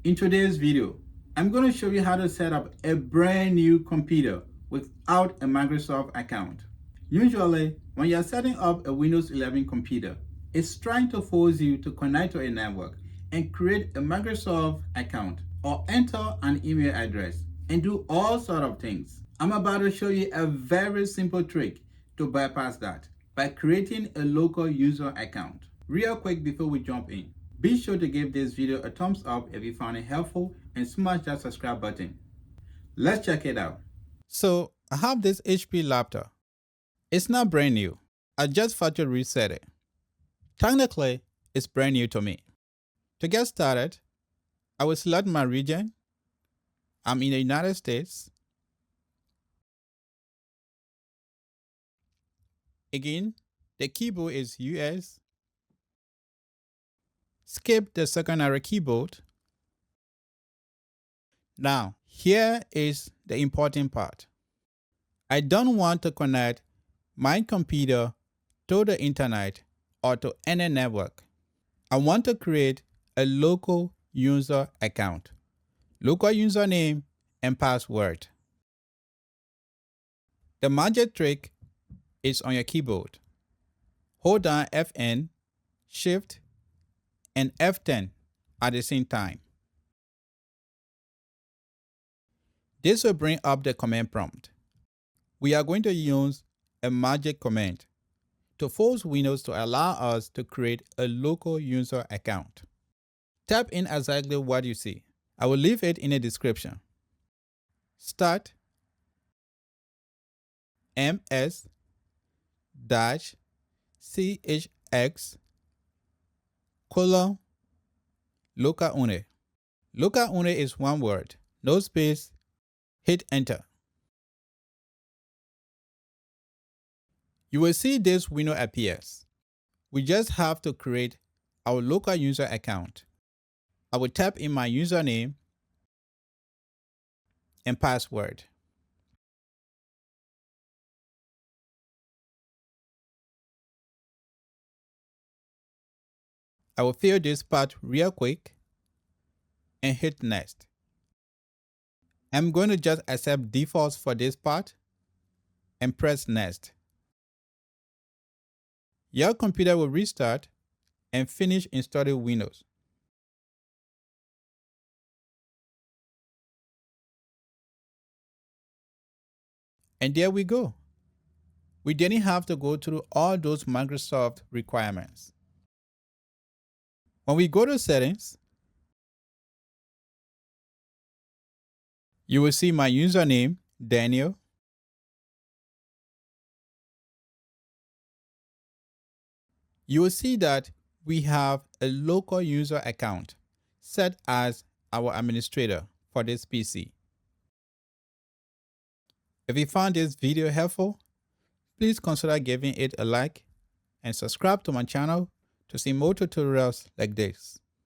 In today's video, I'm going to show you how to set up a brand new computer without a Microsoft account. Usually, when you're setting up a Windows 11 computer, it's trying to force you to connect to a network and create a Microsoft account or enter an email address and do all sorts of things. I'm about to show you a very simple trick to bypass that by creating a local user account. Real quick before we jump in, be sure to give this video a thumbs up if you found it helpful and smash that subscribe button. Let's check it out. So I have this HP laptop. It's not brand new. I just factory reset it. Technically, it's brand new to me. To get started, I will select my region. I'm in the United States. Again, the keyboard is US. Skip the secondary keyboard. Now, here is the important part. I don't want to connect my computer to the internet or to any network. I want to create a local user account, local username and password. The magic trick is on your keyboard. Hold down Fn, Shift, and F10 at the same time. This will bring up the command prompt. We are going to use a magic command to force Windows to allow us to create a local user account. Type in exactly what you see. I will leave it in the description. Start ms-chx localune. Localune is one word, no space, hit enter. You will see this window appears. We just have to create our local user account. I will type in my username and password. I will fill this part real quick and hit next. I'm going to just accept defaults for this part and press next. Your computer will restart and finish installing Windows. And there we go. We didn't have to go through all those Microsoft requirements. When we go to settings, you will see my username, Daniel. You will see that we have a local user account set as our administrator for this PC. If you found this video helpful, please consider giving it a like and subscribe to my channel to see more tutorials like this.